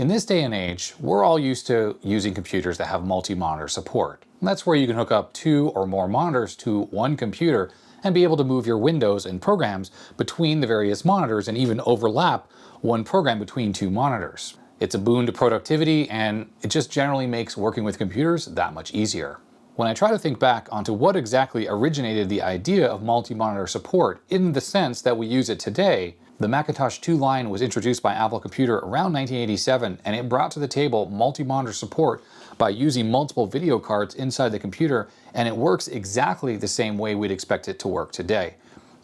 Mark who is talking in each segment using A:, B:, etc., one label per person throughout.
A: In this day and age, we're all used to using computers that have multi-monitor support. That's where you can hook up 2 or more monitors to one computer and be able to move your windows and programs between the various monitors and even overlap one program between 2 monitors. It's a boon to productivity, and it just generally makes working with computers that much easier. When I try to think back onto what exactly originated the idea of multi-monitor support in the sense that we use it today, the Macintosh 2 line was introduced by Apple Computer around 1987, and it brought to the table multi-monitor support by using multiple video cards inside the computer, and it works exactly the same way we'd expect it to work today.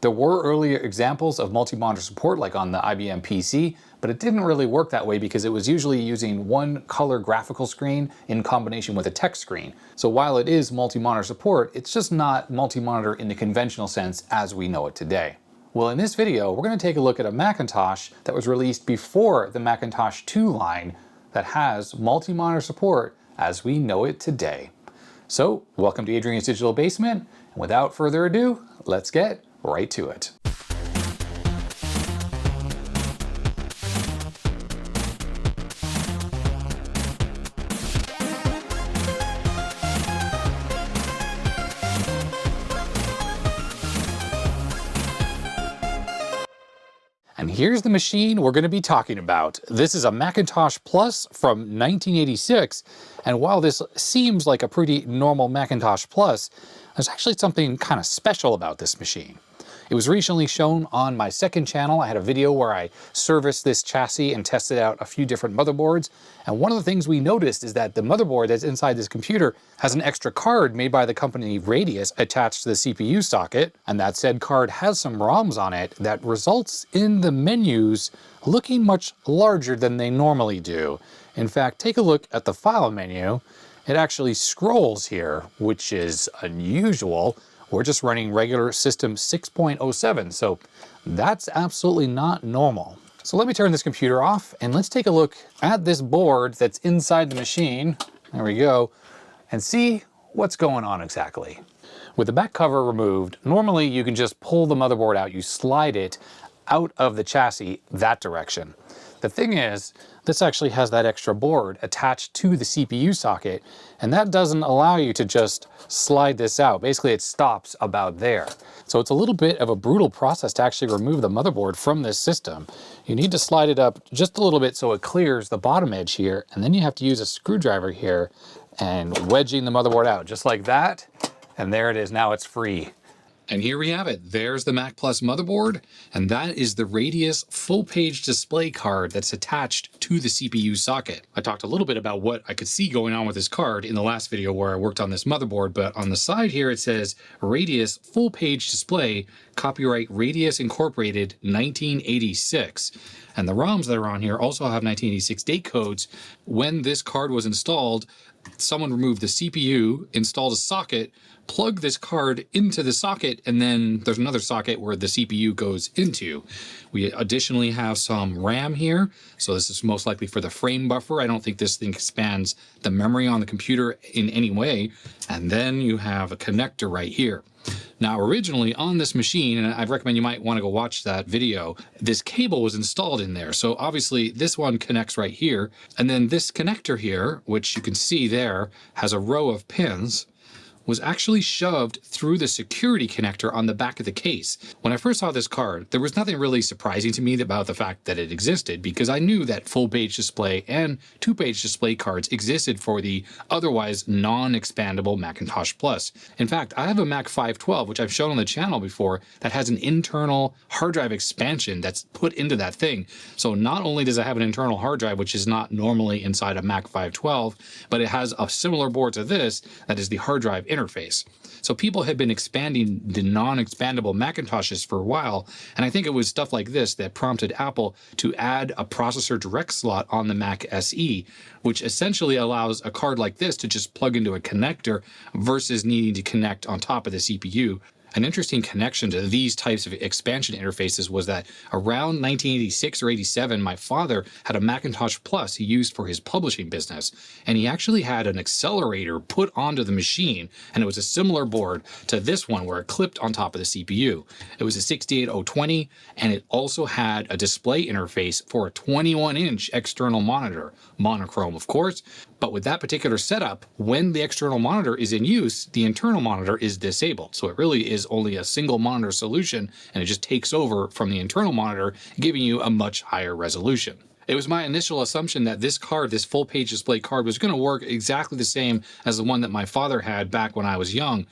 A: There were earlier examples of multi-monitor support like on the IBM PC, but it didn't really work that way because it was usually using one color graphical screen in combination with a text screen. So while it is multi-monitor support, it's just not multi-monitor in the conventional sense as we know it today. Well, in this video, we're going to take a look at a Macintosh that was released before the Macintosh 2 line that has multi-monitor support as we know it today. So, welcome to Adrian's Digital Basement, and without further ado, let's get right to it. And here's the machine we're going to be talking about. This is a Macintosh Plus from 1986, and while this seems like a pretty normal Macintosh Plus, there's actually something kind of special about this machine. It was recently shown on my second channel. I had a video where I serviced this chassis and tested out a few different motherboards, and one of the things we noticed is that the motherboard that's inside this computer has an extra card made by the company Radius attached to the CPU socket, and that said card has some ROMs on it that results in the menus looking much larger than they normally do. In fact, take a look at the file menu. It actually scrolls here, which is unusual. We're just running regular system 6.07, so that's absolutely not normal. So let me turn this computer off and let's take a look at this board that's inside the machine. There we go, and see what's going on exactly. With the back cover removed, normally you can just pull the motherboard out, you slide it out of the chassis that direction. The thing is, this actually has that extra board attached to the CPU socket, and that doesn't allow you to just slide this out. Basically, it stops about there. So it's a little bit of a brutal process to actually remove the motherboard from this system. You need to slide it up just a little bit so it clears the bottom edge here, and then you have to use a screwdriver here and wedging the motherboard out just like that, and there it is. Now it's free. And here we have it. There's the Mac Plus motherboard, and that is the Radius full-page display card that's attached to the CPU socket. I talked a little bit about what I could see going on with this card in the last video where I worked on this motherboard, but on the side here it says Radius full-page display, copyright Radius Incorporated 1986. And the ROMs that are on here also have 1986 date codes. When this card was installed, someone removed the CPU, installed a socket, plug this card into the socket, and then there's another socket where the CPU goes into. We additionally have some RAM here, so this is most likely for the frame buffer. I don't think this thing expands the memory on the computer in any way. And then you have a connector right here. Now, originally on this machine, and I recommend you might want to go watch that video, this cable was installed in there. So obviously this one connects right here. And then this connector here, which you can see there, has a row of pins, was actually shoved through the security connector on the back of the case. When I first saw this card, there was nothing really surprising to me about the fact that it existed, because I knew that full-page display and two-page display cards existed for the otherwise non-expandable Macintosh Plus. In fact, I have a Mac 512, which I've shown on the channel before, that has an internal hard drive expansion that's put into that thing. So not only does it have an internal hard drive, which is not normally inside a Mac 512, but it has a similar board to this that is the hard drive interface. So people had been expanding the non-expandable Macintoshes for a while, and I think it was stuff like this that prompted Apple to add a processor direct slot on the Mac SE, which essentially allows a card like this to just plug into a connector versus needing to connect on top of the CPU. An interesting connection to these types of expansion interfaces was that around 1986 or 87, my father had a Macintosh Plus he used for his publishing business, and he actually had an accelerator put onto the machine, and it was a similar board to this one where it clipped on top of the CPU. It was a 68020, and it also had a display interface for a 21-inch external monitor, monochrome of course, but with that particular setup, when the external monitor is in use, the internal monitor is disabled. So it really is only a single monitor solution, and it just takes over from the internal monitor, giving you a much higher resolution. It was my initial assumption that this card, this full page display card, was going to work exactly the same as the one that my father had back when I was young.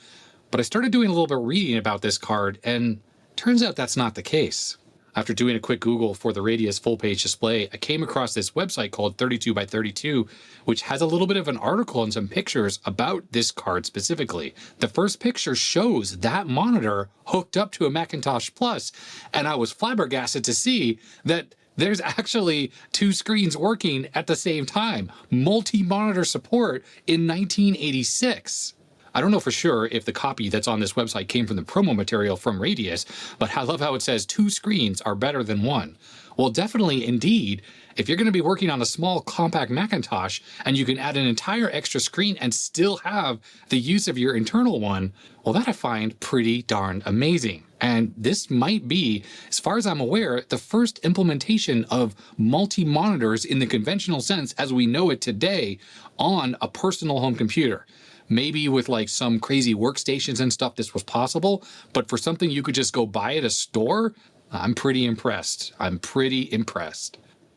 A: But I started doing a little bit of reading about this card, and turns out that's not the case. After doing a quick Google for the Radius full page display, I came across this website called 32x32, which has a little bit of an article and some pictures about this card specifically. The first picture shows that monitor hooked up to a Macintosh Plus, and I was flabbergasted to see that there's actually two screens working at the same time. Multi-monitor support in 1986. I don't know for sure if the copy that's on this website came from the promo material from Radius, but I love how it says 2 screens are better than 1. Well, definitely, indeed, if you're going to be working on a small compact Macintosh and you can add an entire extra screen and still have the use of your internal one, well, that I find pretty darn amazing. And this might be, as far as I'm aware, the first implementation of multi-monitors in the conventional sense as we know it today on a personal home computer. Maybe with like some crazy workstations and stuff this was possible, but for something you could just go buy at a store, I'm pretty impressed.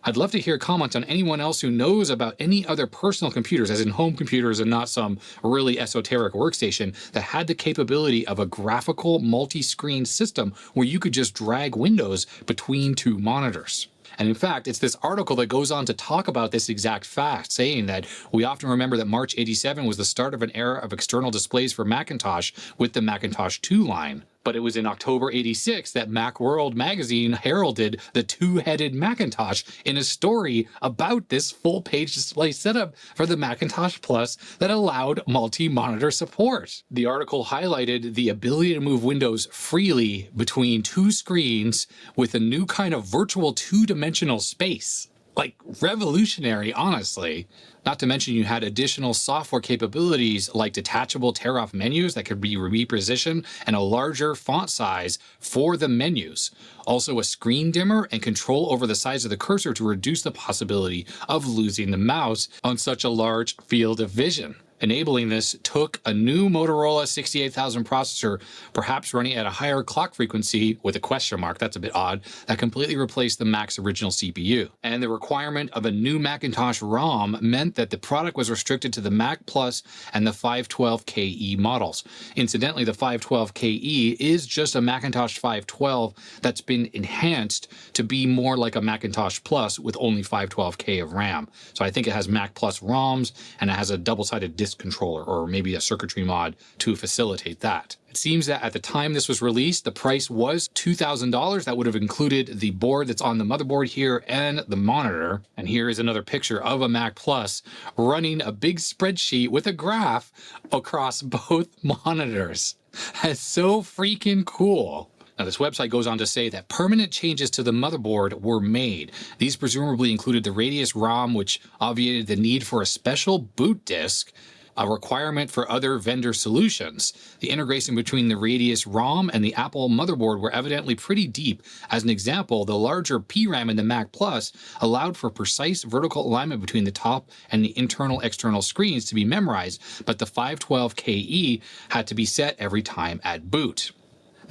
A: I'd love to hear comments on anyone else who knows about any other personal computers, as in home computers and not some really esoteric workstation, that had the capability of a graphical multi-screen system where you could just drag windows between 2 monitors. And in fact, it's this article that goes on to talk about this exact fact, saying that we often remember that March 87 was the start of an era of external displays for Macintosh with the Macintosh 2 line. But it was in October 86 that Macworld magazine heralded the 2-headed Macintosh in a story about this full-page display setup for the Macintosh Plus that allowed multi-monitor support. The article highlighted the ability to move windows freely between 2 screens with a new kind of virtual 2-dimensional space. Like, revolutionary, honestly. Not to mention you had additional software capabilities like detachable tear-off menus that could be repositioned and a larger font size for the menus. Also a screen dimmer and control over the size of the cursor to reduce the possibility of losing the mouse on such a large field of vision. Enabling this took a new Motorola 68000 processor, perhaps running at a higher clock frequency with a question mark, that's a bit odd, that completely replaced the Mac's original CPU. And the requirement of a new Macintosh ROM meant that the product was restricted to the Mac Plus and the 512KE models. Incidentally, the 512KE is just a Macintosh 512 that's been enhanced to be more like a Macintosh Plus with only 512K of RAM. So I think it has Mac Plus ROMs and it has a double-sided disk controller or maybe a circuitry mod to facilitate that. It seems that at the time this was released, the price was $2,000. That would have included the board that's on the motherboard here and the monitor. And here is another picture of a Mac Plus running a big spreadsheet with a graph across both monitors. That's so freaking cool. Now, this website goes on to say that permanent changes to the motherboard were made. These presumably included the Radius ROM, which obviated the need for a special boot disk, a requirement for other vendor solutions. The integration between the Radius ROM and the Apple motherboard were evidently pretty deep. As an example, the larger PRAM in the Mac Plus allowed for precise vertical alignment between the top and the internal-external screens to be memorized, but the 512KE had to be set every time at boot.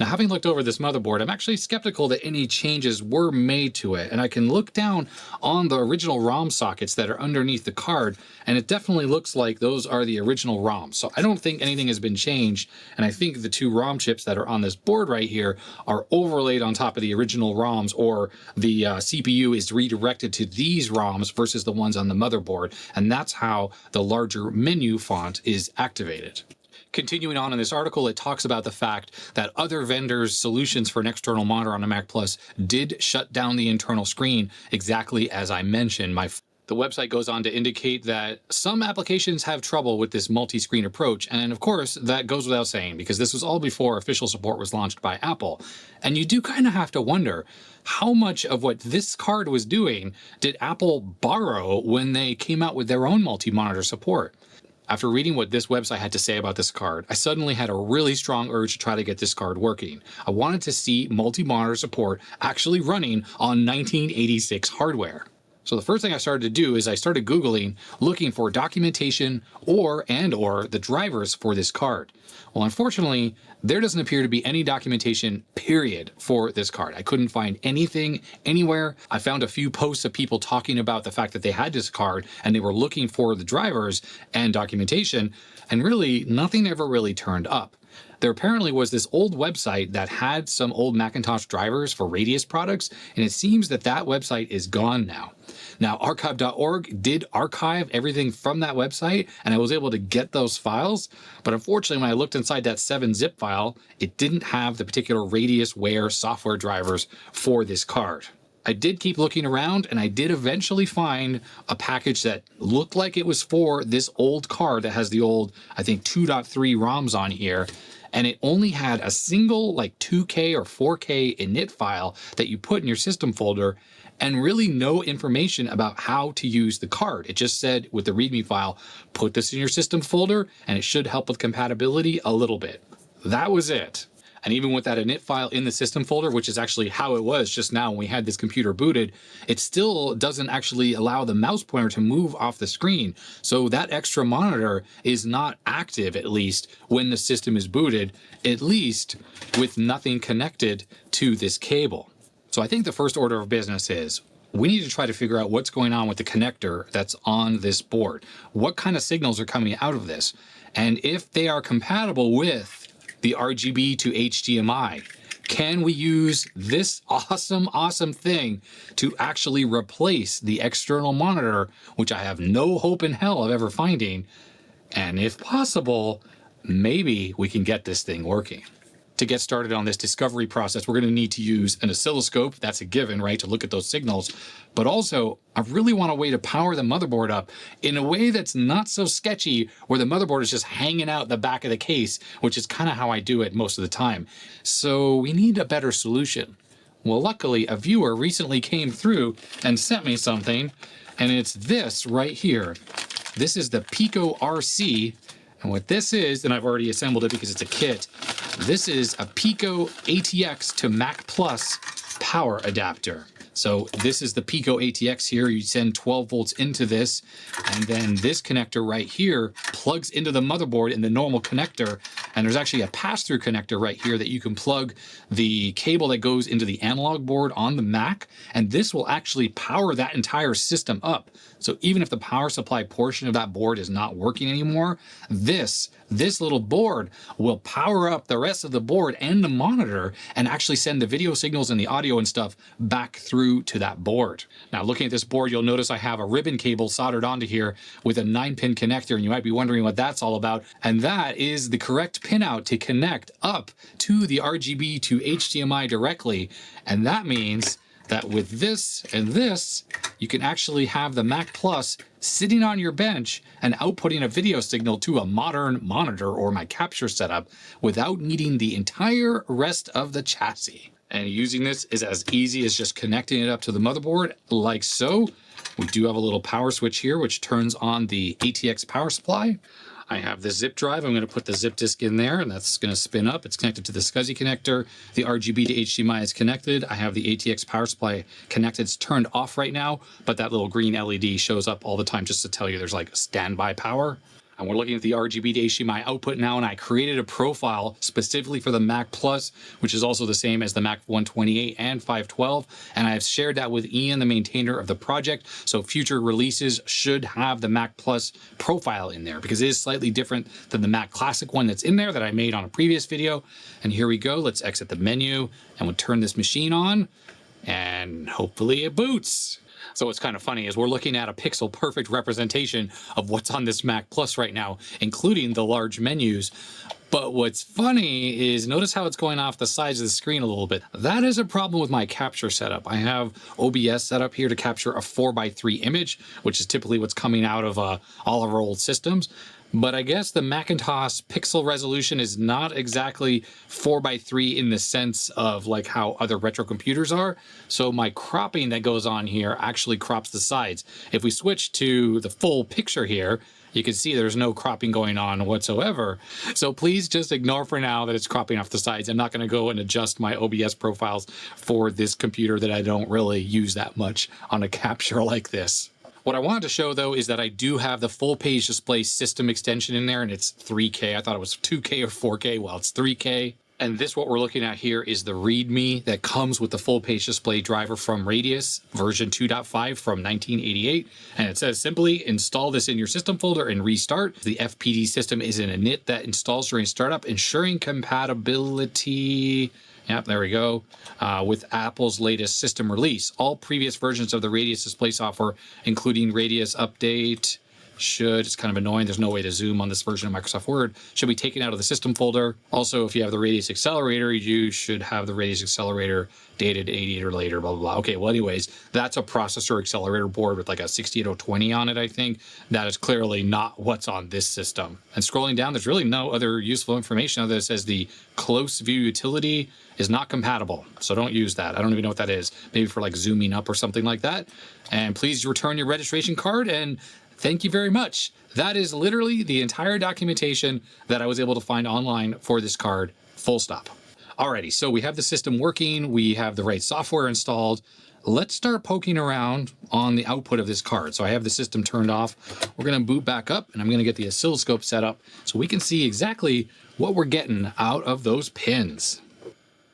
A: Now, having looked over this motherboard, I'm actually skeptical that any changes were made to it, and I can look down on the original ROM sockets that are underneath the card, and it definitely looks like those are the original ROMs. So I don't think anything has been changed, and I think the 2 ROM chips that are on this board right here are overlaid on top of the original ROMs, or the CPU is redirected to these ROMs versus the ones on the motherboard, and that's how the larger menu font is activated. Continuing on in this article, it talks about the fact that other vendors' solutions for an external monitor on a Mac Plus did shut down the internal screen exactly as I mentioned. The website goes on to indicate that some applications have trouble with this multi-screen approach, and of course that goes without saying because this was all before official support was launched by Apple. And you do kind of have to wonder how much of what this card was doing did Apple borrow when they came out with their own multi-monitor support. After reading what this website had to say about this card, I suddenly had a really strong urge to try to get this card working. I wanted to see multi-monitor support actually running on 1986 hardware. So the first thing I started to do is I started Googling, looking for documentation or the drivers for this card. Well, unfortunately, there doesn't appear to be any documentation, period, for this card. I couldn't find anything anywhere. I found a few posts of people talking about the fact that they had this card and they were looking for the drivers and documentation, and really nothing ever really turned up. There apparently was this old website that had some old Macintosh drivers for Radius products, and it seems that that website is gone now. Now, archive.org did archive everything from that website, and I was able to get those files, but unfortunately, when I looked inside that 7-zip file, it didn't have the particular Radiusware software drivers for this card. I did keep looking around, and I did eventually find a package that looked like it was for this old card that has the old, I think, 2.3 ROMs on here, and it only had a single like 2K or 4K init file that you put in your system folder, and really no information about how to use the card. It just said with the README file, put this in your system folder, and it should help with compatibility a little bit. That was it. And even with that init file in the system folder, which is actually how it was just now when we had this computer booted, it still doesn't actually allow the mouse pointer to move off the screen. So that extra monitor is not active, at least when the system is booted, at least with nothing connected to this cable. So I think the first order of business is we need to try to figure out what's going on with the connector that's on this board. What kind of signals are coming out of this? And if they are compatible with the RGB to HDMI, can we use this awesome thing to actually replace the external monitor, which I have no hope in hell of ever finding? And if possible, maybe we can get this thing working. To get started on this discovery process, we're going to need to use an oscilloscope. That's a given, right, to look at those signals. But also, I really want a way to power the motherboard up in a way that's not so sketchy, where the motherboard is just hanging out the back of the case, which is kind of how I do it most of the time. So we need a better solution. Well, luckily, a viewer recently came through and sent me something, and it's this right here. This is the PicoRC. And what this is, and I've already assembled it because it's a kit, this is a PicoATX to Mac Plus power adapter. So this is the PicoATX here. You send 12 volts into this, and then this connector right here plugs into the motherboard in the normal connector. And there's actually a pass-through connector right here that you can plug the cable that goes into the analog board on the Mac, and this will actually power that entire system up. So even if the power supply portion of that board is not working anymore, this little board will power up the rest of the board and the monitor and actually send the video signals and the audio and stuff back through to that board. Now, looking at this board, you'll notice I have a ribbon cable soldered onto here with a 9-pin connector, and you might be wondering what that's all about. And that is the correct pinout to connect up to the RGB to HDMI directly. And that means that with this and this, you can actually have the Mac Plus sitting on your bench and outputting a video signal to a modern monitor or my capture setup without needing the entire rest of the chassis. And using this is as easy as just connecting it up to the motherboard like so. We do have a little power switch here, which turns on the ATX power supply. I have the zip drive. I'm going to put the zip disk in there, and that's going to spin up. It's connected to the SCSI connector. The RGB to HDMI is connected. I have the ATX power supply connected. It's turned off right now, but that little green LED shows up all the time just to tell you there's like standby power. And we're looking at the RGB to HDMI output now, and I created a profile specifically for the Mac Plus, which is also the same as the Mac 128 and 512, and I've shared that with Ian, the maintainer of the project, so future releases should have the Mac Plus profile in there, because it is slightly different than the Mac Classic one that's in there that I made on a previous video. And here we go. Let's exit the menu, and we'll turn this machine on, and hopefully it boots. So what's kind of funny is we're looking at a pixel perfect representation of what's on this Mac Plus right now, including the large menus. But what's funny is notice how it's going off the sides of the screen a little bit. That is a problem with my capture setup. I have OBS set up here to capture a 4:3 image, which is typically what's coming out of all of our old systems. But I guess the Macintosh pixel resolution is not exactly 4:3 in the sense of like how other retro computers are. So my cropping that goes on here actually crops the sides. If we switch to the full picture here, you can see there's no cropping going on whatsoever. So please just ignore for now that it's cropping off the sides. I'm not going to go and adjust my OBS profiles for this computer that I don't really use that much on a capture like this. What I wanted to show though is that I do have the full page display system extension in there, and it's 3K. I thought it was 2K or 4K. Well, it's 3K. And this, what we're looking at here, is the README that comes with the full page display driver from Radius version 2.5 from 1988. And it says simply install this in your system folder and restart. The FPD system is an init that installs during startup, ensuring compatibility. Yep, there we go. With Apple's latest system release. All previous versions of the Radius display software, including Radius Update, it's kind of annoying, there's no way to zoom on this version of Microsoft Word, should be taken out of the system folder. Also, if you have the Radius Accelerator, you should have the Radius Accelerator dated 88 or later, blah, blah, blah. Okay, well, anyways, that's a processor accelerator board with like a 68020 on it, I think. That is clearly not what's on this system. And scrolling down, there's really no other useful information other than it says the close view utility is not compatible. So don't use that. I don't even know what that is. Maybe for like zooming up or something like that. And please return your registration card, and thank you very much. That is literally the entire documentation that I was able to find online for this card, full stop. Alrighty, so we have the system working, we have the right software installed. Let's start poking around on the output of this card. So I have the system turned off. We're gonna boot back up, and I'm gonna get the oscilloscope set up so we can see exactly what we're getting out of those pins.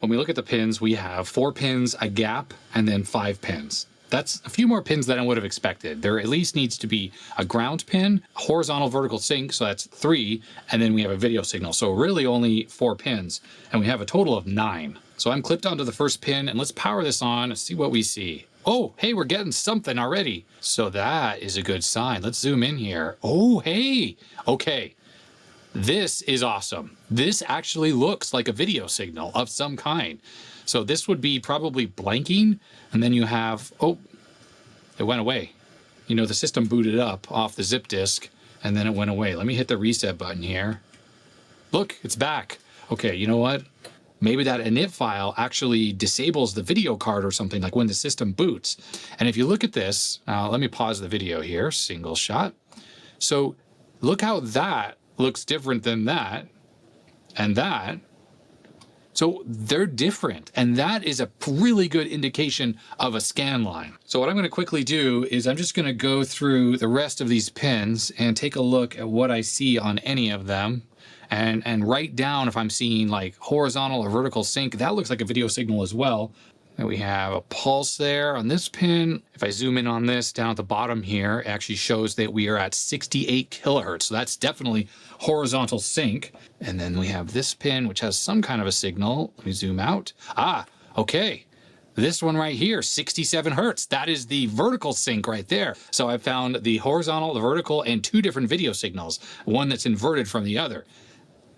A: When we look at the pins, we have 4 pins, a gap, and then 5 pins. That's a few more pins than I would have expected. There at least needs to be a ground pin, a horizontal vertical sync, so that's 3, and then we have a video signal. So really only 4 pins, and we have a total of 9. So I'm clipped onto the first pin, and let's power this on and see what we see. Oh, hey, we're getting something already. So that is a good sign. Let's zoom in here. Oh, hey, okay. This is awesome. This actually looks like a video signal of some kind. So this would be probably blanking, and then you have, oh, it went away. You know, the system booted up off the zip disk, and then it went away. Let me hit the reset button here. Look, it's back. Okay, you know what? Maybe that init file actually disables the video card or something, like when the system boots. And if you look at this, let me pause the video here, single shot. So look how that looks different than that and that. So they're different, and that is a really good indication of a scan line. So what I'm going to quickly do is I'm just going to go through the rest of these pins and take a look at what I see on any of them, and write down if I'm seeing like horizontal or vertical sync. That looks like a video signal as well. And we have a pulse there on this pin. If I zoom in on this down at the bottom here, it actually shows that we are at 68 kilohertz. So that's definitely horizontal sync. And then we have this pin, which has some kind of a signal. Let me zoom out. Ah, okay. This one right here, 67 hertz. That is the vertical sync right there. So I found the horizontal, the vertical, and 2 different video signals, one that's inverted from the other.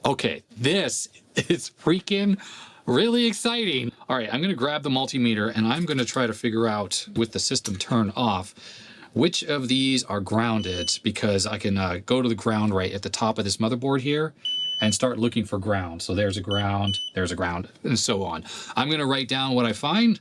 A: Okay, this is freaking really exciting. All right, I'm gonna grab the multimeter and I'm gonna try to figure out, with the system turned off, which of these are grounded, because I can go to the ground right at the top of this motherboard here and start looking for ground. So there's a ground, and so on. I'm gonna write down what I find,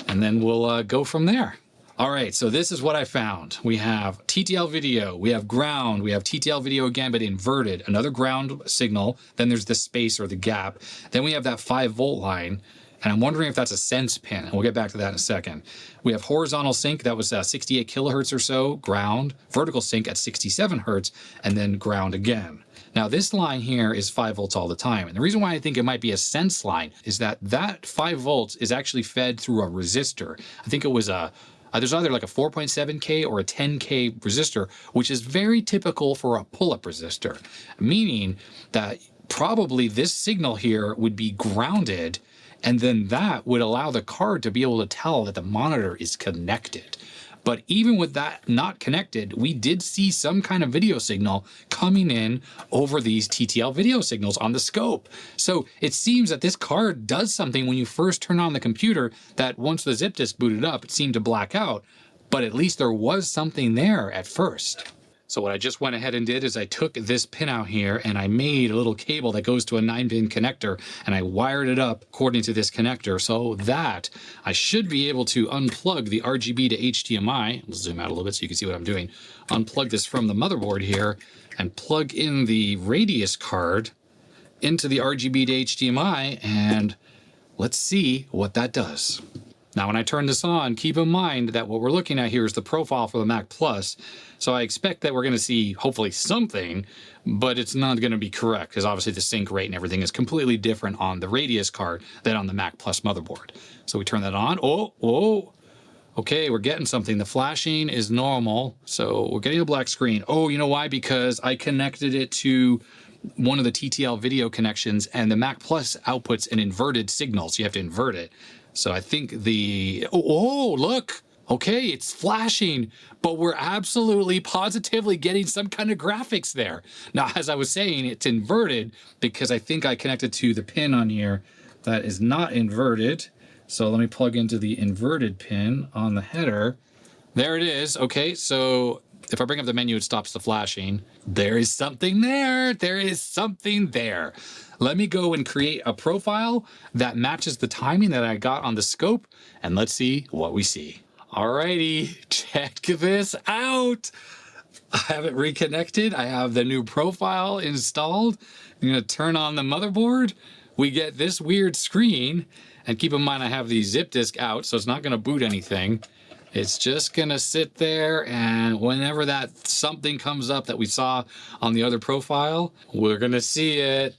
A: and then we'll go from there. All right, so this is what I found. We have TTL video, we have ground, we have TTL video again, but inverted, another ground signal, then there's the space or the gap. Then we have that 5-volt line, and I'm wondering if that's a sense pin, and we'll get back to that in a second. We have horizontal sync, that was 68 kilohertz or so, ground, vertical sync at 67 hertz, and then ground again. Now this line here is 5 volts all the time, and the reason why I think it might be a sense line is that 5 volts is actually fed through a resistor. I think it was there's either like a 4.7K or a 10K resistor, which is very typical for a pull-up resistor, meaning that probably this signal here would be grounded, and then that would allow the card to be able to tell that the monitor is connected. But even with that not connected, we did see some kind of video signal coming in over these TTL video signals on the scope. So it seems that this card does something when you first turn on the computer that once the zip disk booted up, it seemed to black out. But at least there was something there at first. So what I just went ahead and did is I took this pin out here and I made a little cable that goes to a 9-pin connector, and I wired it up according to this connector so that I should be able to unplug the RGB to HDMI. I'll zoom out a little bit so you can see what I'm doing. Unplug this from the motherboard here and plug in the Radius card into the RGB to HDMI, and let's see what that does. Now, when I turn this on, keep in mind that what we're looking at here is the profile for the Mac Plus. So I expect that we're going to see hopefully something, but it's not going to be correct because obviously the sync rate and everything is completely different on the Radius card than on the Mac Plus motherboard. So we turn that on. Oh, okay, we're getting something. The flashing is normal. So we're getting a black screen. Oh, you know why? Because I connected it to one of the TTL video connections, and the Mac Plus outputs an inverted signal. So you have to invert it. So I think look, okay, it's flashing, but we're absolutely positively getting some kind of graphics there. Now, as I was saying, it's inverted because I think I connected to the pin on here that is not inverted. So let me plug into the inverted pin on the header. There it is. Okay, so if I bring up the menu, it stops the flashing. There is something there. There is something there. Let me go and create a profile that matches the timing that I got on the scope, and let's see what we see. Alrighty, check this out. I have it reconnected. I have the new profile installed. I'm gonna turn on the motherboard. We get this weird screen, and keep in mind I have the zip disk out, so it's not gonna boot anything. It's just gonna sit there, and whenever that something comes up that we saw on the other profile, we're gonna see it.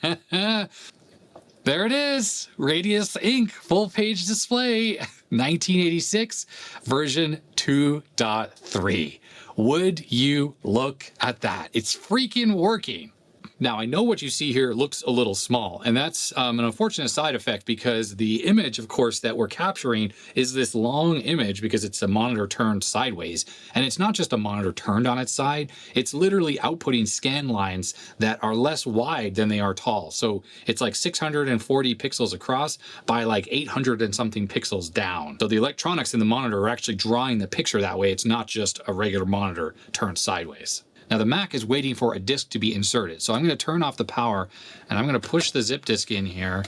A: There it is, Radius Inc. full page display, 1986 version 2.3. Would you look at that? It's freaking working. Now, I know what you see here looks a little small, and that's an unfortunate side effect because the image, of course, that we're capturing is this long image because it's a monitor turned sideways. And it's not just a monitor turned on its side, it's literally outputting scan lines that are less wide than they are tall. So it's like 640 pixels across by like 800 and something pixels down. So the electronics in the monitor are actually drawing the picture that way. It's not just a regular monitor turned sideways. Now the Mac is waiting for a disk to be inserted. So I'm going to turn off the power and I'm going to push the zip disk in here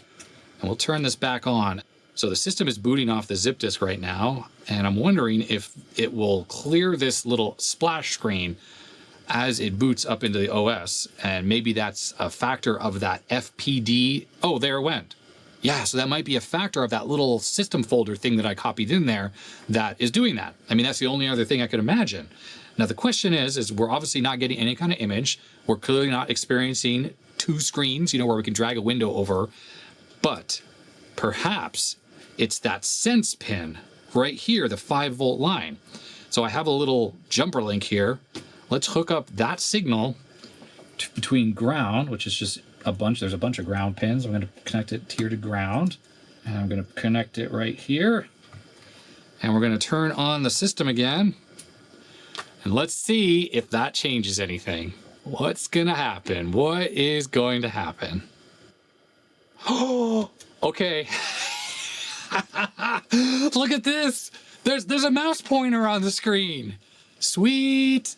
A: and we'll turn this back on. So the system is booting off the zip disk right now. And I'm wondering if it will clear this little splash screen as it boots up into the OS. And maybe that's a factor of that FPD. Oh, there it went. Yeah, so that might be a factor of that little system folder thing that I copied in there that is doing that. I mean, that's the only other thing I could imagine. Now, the question is we're obviously not getting any kind of image. We're clearly not experiencing two screens, where we can drag a window over. But perhaps it's that sense pin right here, the 5-volt line. So I have a little jumper link here. Let's hook up that signal between ground, which is just there's a bunch of ground pins. I'm going to connect it here to ground. And I'm going to connect it right here. And we're going to turn on the system again. And let's see if that changes anything. What's gonna happen? What is going to happen? Oh, okay. Look at this. There's a mouse pointer on the screen. Sweet.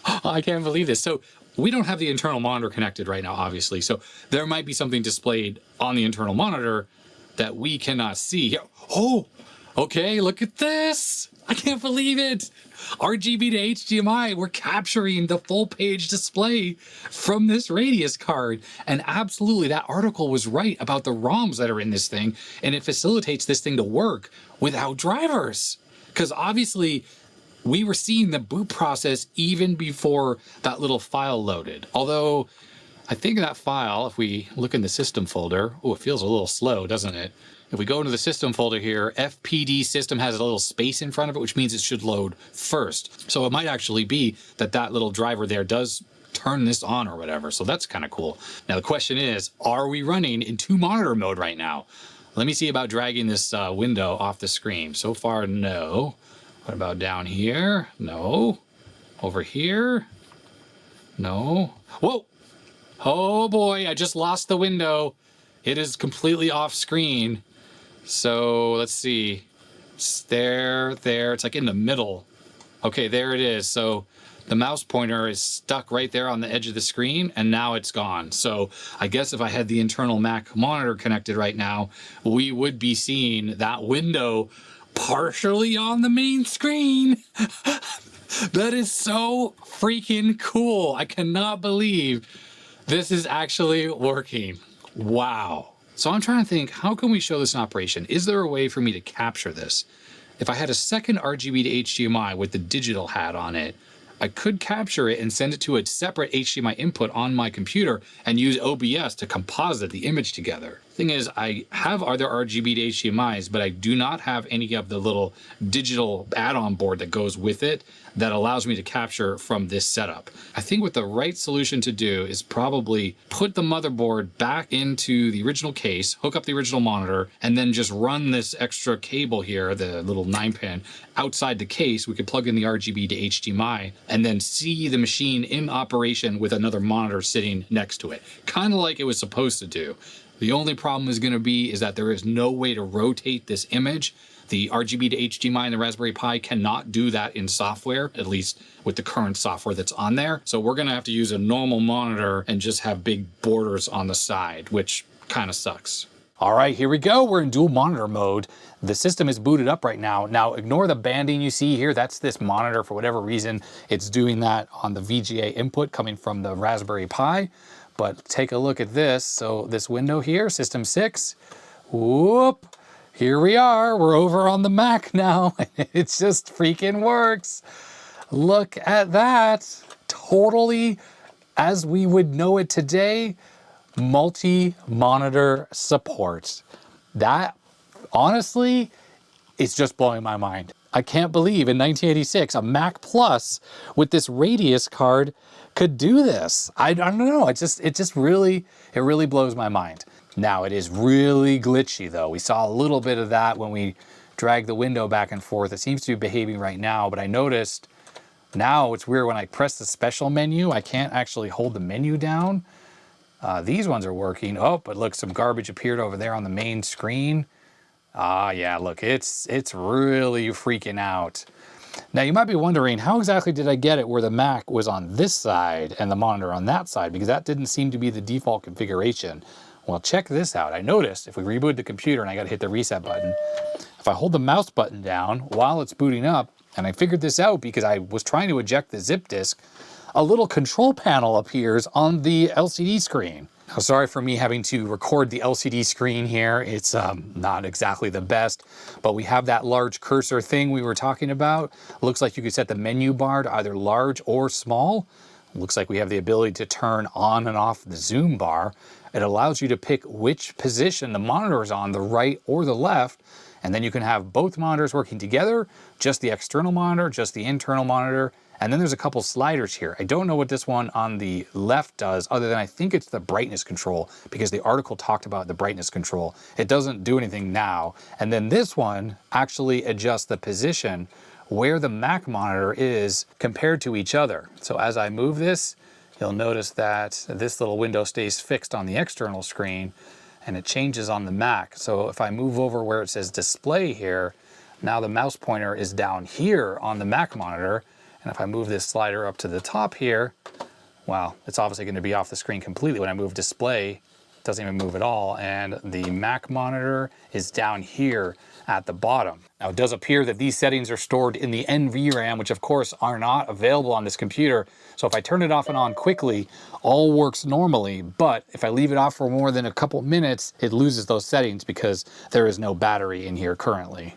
A: Oh, I can't believe this. So we don't have the internal monitor connected right now, obviously. So there might be something displayed on the internal monitor that we cannot see. Oh, okay, look at this. I can't believe it. RGB to HDMI, we're capturing the full page display from this Radius card. And absolutely, that article was right about the ROMs that are in this thing, and it facilitates this thing to work without drivers. Because obviously, we were seeing the boot process even before that little file loaded. Although, I think that file, if we look in the system folder, oh, it feels a little slow, doesn't it? If we go into the system folder here, FPD system has a little space in front of it, which means it should load first. So it might actually be that that little driver there does turn this on or whatever. So that's kind of cool. Now the question is, are we running in 2-monitor mode right now? Let me see about dragging this window off the screen. So far, no. What about down here? No. Over here? No. Whoa! Oh boy, I just lost the window. It is completely off screen. So let's see. It's there. It's like in the middle. Okay, there it is. So the mouse pointer is stuck right there on the edge of the screen, and now it's gone. So I guess if I had the internal Mac monitor connected right now, we would be seeing that window partially on the main screen. That is so freaking cool. I cannot believe this is actually working. Wow. So I'm trying to think, how can we show this in operation? Is there a way for me to capture this? If I had a second RGB to HDMI with the digital hat on it, I could capture it and send it to a separate HDMI input on my computer and use OBS to composite the image together. Thing is, I have other RGB to HDMIs, but I do not have any of the little digital add-on board that goes with it that allows me to capture from this setup. I think what the right solution to do is probably put the motherboard back into the original case, hook up the original monitor, and then just run this extra cable here, the little 9-pin, outside the case. We could plug in the RGB to HDMI and then see the machine in operation with another monitor sitting next to it, kind of like it was supposed to do. The only problem is going to be is that there is no way to rotate this image. The RGB to HDMI and the Raspberry Pi cannot do that in software, at least with the current software that's on there. So we're going to have to use a normal monitor and just have big borders on the side, which kind of sucks. All right, here we go. We're in dual monitor mode. The system is booted up right now. Now, ignore the banding you see here. That's this monitor. For whatever reason, it's doing that on the VGA input coming from the Raspberry Pi. But take a look at this. So this window here, System 6, whoop, here we are. We're over on the Mac now. It just freaking works. Look at that. Totally, as we would know it today, multi-monitor support. That, honestly, is just blowing my mind. I can't believe in 1986 a Mac Plus with this Radius card could do this. I don't know. It really blows my mind. Now it is really glitchy though. We saw a little bit of that when we dragged the window back and forth. It seems to be behaving right now, but I noticed now it's weird when I press the special menu, I can't actually hold the menu down. These ones are working. Oh, but look, some garbage appeared over there on the main screen. Ah, yeah, look, it's really freaking out. Now you might be wondering, how exactly did I get it where the Mac was on this side and the monitor on that side? Because that didn't seem to be the default configuration. Well, check this out. I noticed if we reboot the computer and I got to hit the reset button, if I hold the mouse button down while it's booting up, and I figured this out because I was trying to eject the zip disk, a little control panel appears on the LCD screen. Now, sorry for me having to record the LCD screen here. It's not exactly the best, but we have that large cursor thing we were talking about. Looks like you could set the menu bar to either large or small. Looks like we have the ability to turn on and off the zoom bar. It allows you to pick which position the monitor is on, the right or the left, and then you can have both monitors working together, just the external monitor, just the internal monitor. And then there's a couple sliders here. I don't know what this one on the left does, other than I think it's the brightness control, because the article talked about the brightness control. It doesn't do anything now. And then this one actually adjusts the position where the Mac monitor is compared to each other. So as I move this, you'll notice that this little window stays fixed on the external screen and it changes on the Mac. So if I move over where it says display here, now the mouse pointer is down here on the Mac monitor. And if I move this slider up to the top here, well, it's obviously going to be off the screen completely. When I move display, it doesn't even move at all. And the Mac monitor is down here at the bottom. Now, it does appear that these settings are stored in the NVRAM, which of course are not available on this computer. So if I turn it off and on quickly, all works normally. But if I leave it off for more than a couple minutes, it loses those settings because there is no battery in here currently.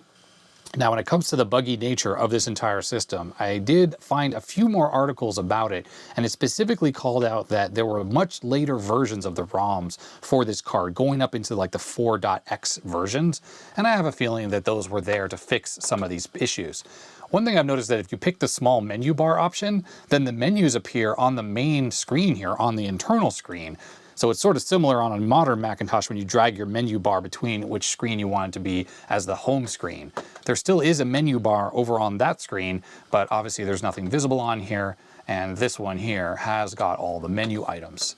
A: Now, when it comes to the buggy nature of this entire system, I did find a few more articles about it, and it specifically called out that there were much later versions of the ROMs for this card, going up into like the 4.x versions, and I have a feeling that those were there to fix some of these issues. One thing I've noticed that if you pick the small menu bar option, then the menus appear on the main screen here, on the internal screen. So it's sort of similar on a modern Macintosh when you drag your menu bar between which screen you want it to be as the home screen. There still is a menu bar over on that screen, but obviously there's nothing visible on here, and this one here has got all the menu items.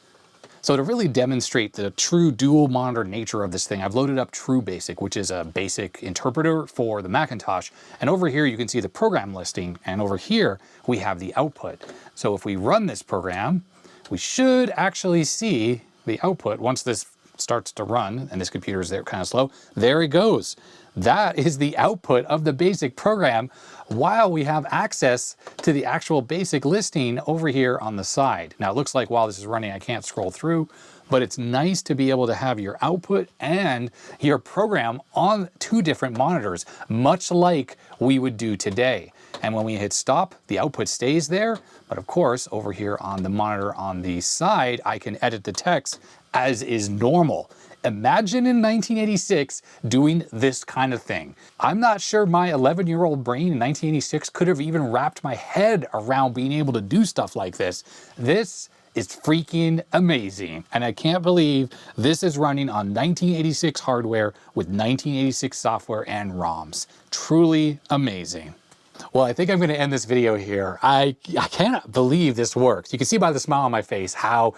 A: So to really demonstrate the true dual monitor nature of this thing, I've loaded up TrueBasic, which is a basic interpreter for the Macintosh. And over here you can see the program listing, and over here we have the output. So if we run this program, we should actually see the output once this starts to run, and this computer is there kind of slow. There it goes. That is the output of the basic program, while we have access to the actual basic listing over here on the side. Now it looks like while this is running I can't scroll through, but it's nice to be able to have your output and your program on two different monitors, much like we would do today. And when we hit stop, the output stays there, but of course over here on the monitor on the side I can edit the text as is normal. Imagine in 1986 doing this kind of thing. I'm not sure my 11-year-old brain in 1986 could have even wrapped my head around being able to do stuff like this. This is freaking amazing. And I can't believe this is running on 1986 hardware with 1986 software and ROMs. Truly amazing. Well, I think I'm going to end this video here. I cannot believe this works. You can see by the smile on my face how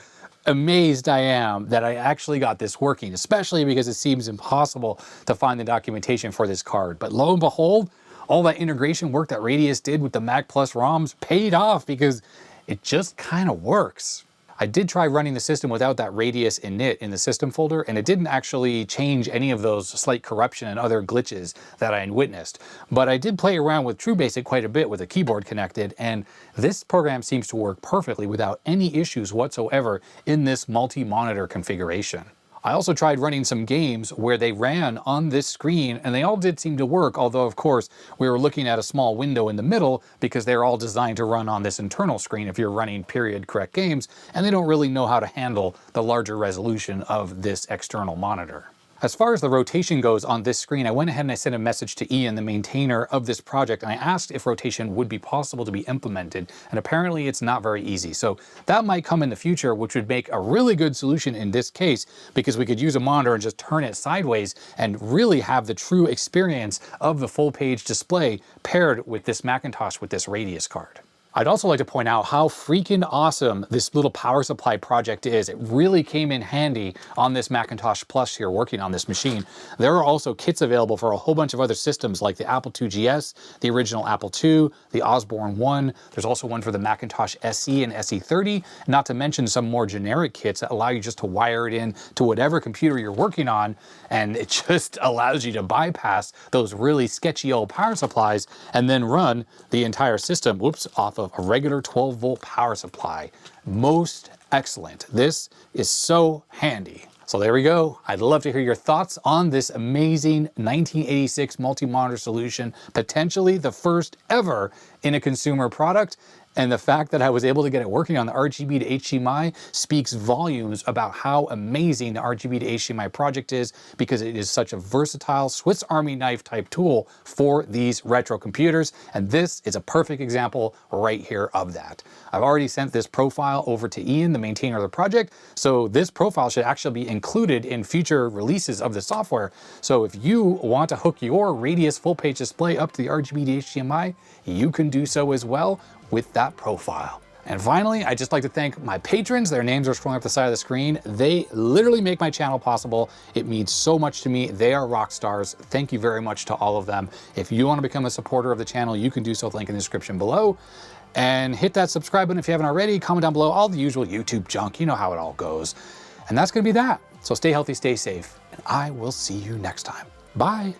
A: amazed I am that I actually got this working, especially because it seems impossible to find the documentation for this card. But lo and behold, all that integration work that Radius did with the Mag Plus ROMs paid off because it just kind of works. I did try running the system without that Radius init in the system folder, and it didn't actually change any of those slight corruption and other glitches that I had witnessed. But I did play around with TrueBasic quite a bit with a keyboard connected, and this program seems to work perfectly without any issues whatsoever in this multi-monitor configuration. I also tried running some games where they ran on this screen and they all did seem to work, although of course we were looking at a small window in the middle because they're all designed to run on this internal screen if you're running period correct games, and they don't really know how to handle the larger resolution of this external monitor. As far as the rotation goes on this screen, I went ahead and I sent a message to Ian, the maintainer of this project, and I asked if rotation would be possible to be implemented, and apparently it's not very easy. So that might come in the future, which would make a really good solution in this case, because we could use a monitor and just turn it sideways and really have the true experience of the full page display paired with this Macintosh with this Radius card. I'd also like to point out how freaking awesome this little power supply project is. It really came in handy on this Macintosh Plus here working on this machine. There are also kits available for a whole bunch of other systems like the Apple II GS, the original Apple II, the Osborne 1. There's also one for the Macintosh SE and SE30, not to mention some more generic kits that allow you just to wire it in to whatever computer you're working on, and it just allows you to bypass those really sketchy old power supplies and then run the entire system, off of a regular 12-volt power supply. Most excellent. This is so handy. So there we go. I'd love to hear your thoughts on this amazing 1986 multi-monitor solution, potentially the first ever in a consumer product. And the fact that I was able to get it working on the RGB to HDMI speaks volumes about how amazing the RGB to HDMI project is, because it is such a versatile Swiss Army knife type tool for these retro computers. And this is a perfect example right here of that. I've already sent this profile over to Ian, the maintainer of the project. So this profile should actually be included in future releases of the software. So if you want to hook your Radius full page display up to the RGB to HDMI, you can do so as well with that profile. And finally, I'd just like to thank my patrons. Their names are scrolling up the side of the screen. They literally make my channel possible. It means so much to me. They are rock stars. Thank you very much to all of them. If you want to become a supporter of the channel, you can do so with the link in the description below. And hit that subscribe button if you haven't already. Comment down below all the usual YouTube junk. You know how it all goes. And that's going to be that. So stay healthy, stay safe, and I will see you next time. Bye.